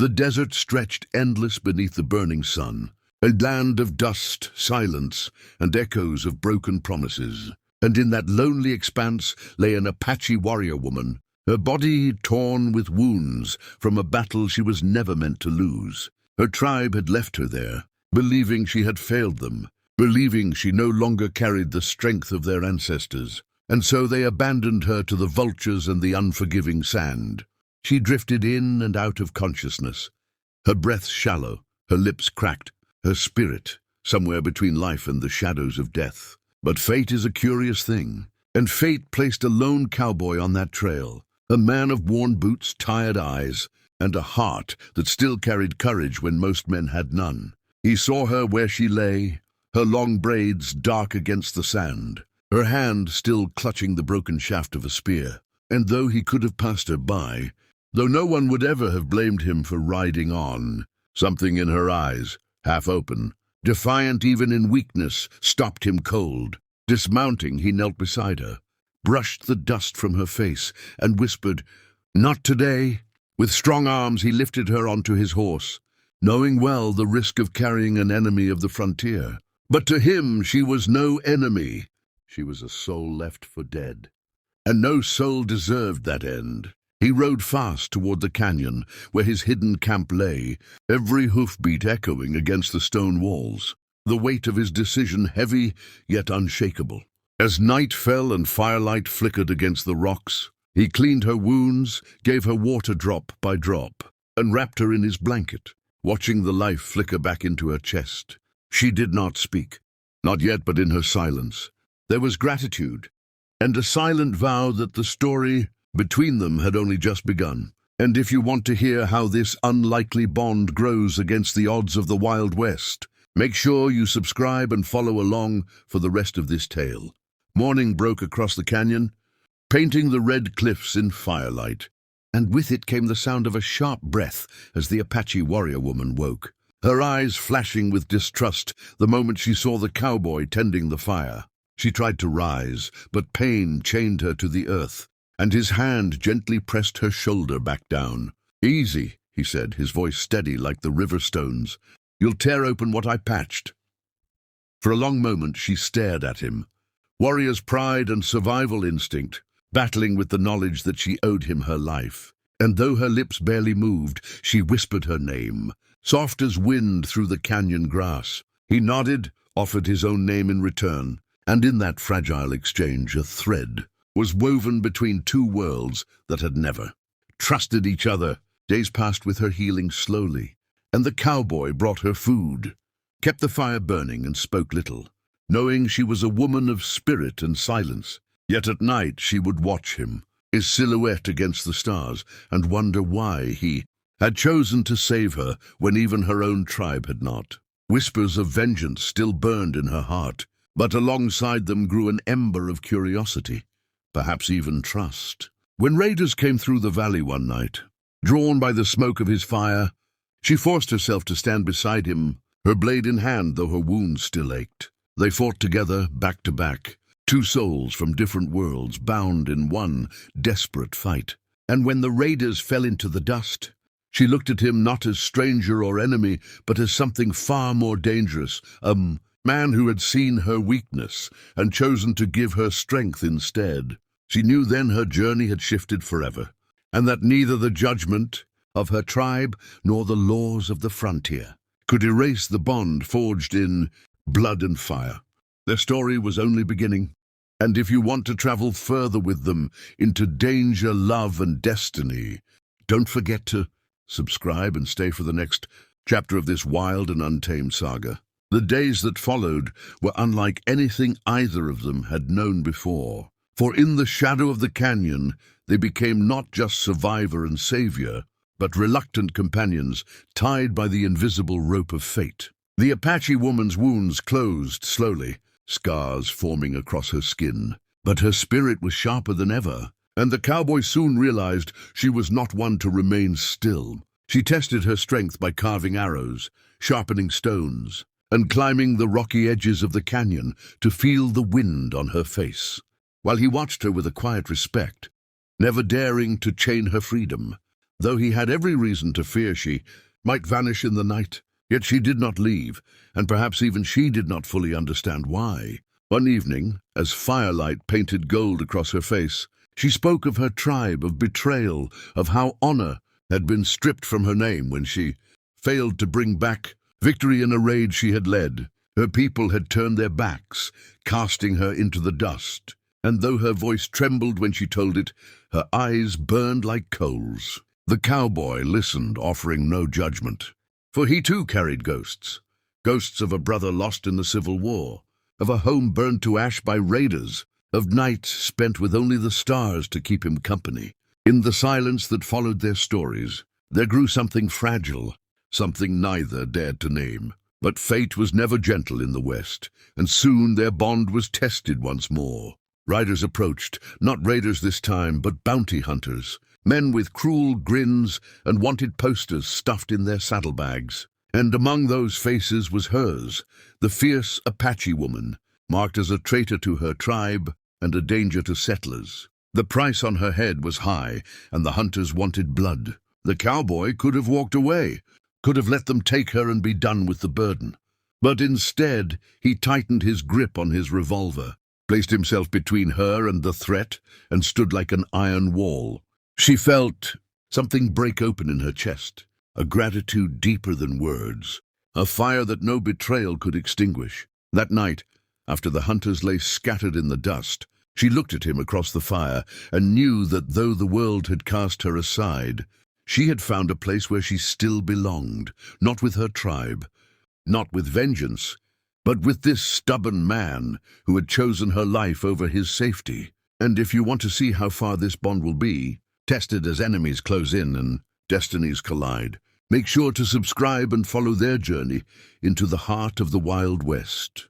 The desert stretched endless beneath the burning sun, a land of dust, silence, and echoes of broken promises. And in that lonely expanse lay an Apache warrior woman, her body torn with wounds from a battle she was never meant to lose. Her tribe had left her there, believing she had failed them, believing she no longer carried the strength of their ancestors, and so they abandoned her to the vultures and the unforgiving sand. She drifted in and out of consciousness, her breath shallow, her lips cracked, her spirit somewhere between life and the shadows of death. But fate is a curious thing, and fate placed a lone cowboy on that trail, a man of worn boots, tired eyes, and a heart that still carried courage when most men had none. He saw her where she lay, her long braids dark against the sand, her hand still clutching the broken shaft of a spear. And though he could have passed her by, though no one would ever have blamed him for riding on, something in her eyes, half open, defiant even in weakness, stopped him cold. Dismounting, he knelt beside her, brushed the dust from her face, and whispered, "Not today." With strong arms he lifted her onto his horse, knowing well the risk of carrying an enemy of the frontier. But to him she was no enemy. She was a soul left for dead. And no soul deserved that end. He rode fast toward the canyon, where his hidden camp lay, every hoofbeat echoing against the stone walls, the weight of his decision heavy yet unshakable. As night fell and firelight flickered against the rocks, he cleaned her wounds, gave her water drop by drop, and wrapped her in his blanket, watching the life flicker back into her chest. She did not speak, not yet, but in her silence there was gratitude, and a silent vow that the story between them had only just begun. And if you want to hear how this unlikely bond grows against the odds of the Wild West, make sure you subscribe and follow along for the rest of this tale. Morning broke across the canyon, painting the red cliffs in firelight, and with it came the sound of a sharp breath as the Apache warrior woman woke, her eyes flashing with distrust the moment she saw the cowboy tending the fire. She tried to rise, but pain chained her to the earth, and his hand gently pressed her shoulder back down. "Easy," he said, his voice steady like the river stones. "You'll tear open what I patched." For a long moment she stared at him, warrior's pride and survival instinct, battling with the knowledge that she owed him her life. And though her lips barely moved, she whispered her name, soft as wind through the canyon grass. He nodded, offered his own name in return, and in that fragile exchange a thread was woven between two worlds that had never trusted each other. Days passed with her healing slowly, and the cowboy brought her food, kept the fire burning, and spoke little, knowing she was a woman of spirit and silence. Yet at night she would watch him, his silhouette against the stars, and wonder why he had chosen to save her when even her own tribe had not. Whispers of vengeance still burned in her heart, but alongside them grew an ember of curiosity, perhaps even trust. When raiders came through the valley one night, drawn by the smoke of his fire, she forced herself to stand beside him, her blade in hand though her wounds still ached. They fought together, back to back, two souls from different worlds bound in one desperate fight. And when the raiders fell into the dust, she looked at him not as stranger or enemy, but as something far more dangerous, a man who had seen her weakness and chosen to give her strength instead. She knew then her journey had shifted forever, and that neither the judgment of her tribe nor the laws of the frontier could erase the bond forged in blood and fire. Their story was only beginning, and if you want to travel further with them into danger, love, and destiny, don't forget to subscribe and stay for the next chapter of this wild and untamed saga. The days that followed were unlike anything either of them had known before, for in the shadow of the canyon they became not just survivor and savior, but reluctant companions tied by the invisible rope of fate. The Apache woman's wounds closed slowly, scars forming across her skin, but her spirit was sharper than ever, and the cowboy soon realized she was not one to remain still. She tested her strength by carving arrows, sharpening stones, and climbing the rocky edges of the canyon to feel the wind on her face, while he watched her with a quiet respect, never daring to chain her freedom. though he had every reason to fear she might vanish in the night. Yet she did not leave, and perhaps even she did not fully understand why. One evening, as firelight painted gold across her face, she spoke of her tribe, of betrayal, of how honor had been stripped from her name when she failed to bring back victory in a raid she had led. Her people had turned their backs, casting her into the dust, and though her voice trembled when she told it, her eyes burned like coals. The cowboy listened, offering no judgment, for he too carried ghosts, ghosts of a brother lost in the Civil War, of a home burned to ash by raiders, of nights spent with only the stars to keep him company. In the silence that followed their stories, there grew something fragile, something neither dared to name. But fate was never gentle in the West, and soon their bond was tested once more. Riders approached, not raiders this time, but bounty hunters, men with cruel grins and wanted posters stuffed in their saddlebags. And among those faces was hers, the fierce Apache woman, marked as a traitor to her tribe and a danger to settlers. The price on her head was high, and the hunters wanted blood. The cowboy could have walked away, could have let them take her and be done with the burden. But instead, he tightened his grip on his revolver, placed himself between her and the threat, and stood like an iron wall. She felt something break open in her chest, a gratitude deeper than words, a fire that no betrayal could extinguish. That night, after the hunters lay scattered in the dust, she looked at him across the fire and knew that though the world had cast her aside, she had found a place where she still belonged, not with her tribe, not with vengeance, but with this stubborn man who had chosen her life over his safety. And if you want to see how far this bond will be, tested as enemies close in and destinies collide, make sure to subscribe and follow their journey into the heart of the Wild West.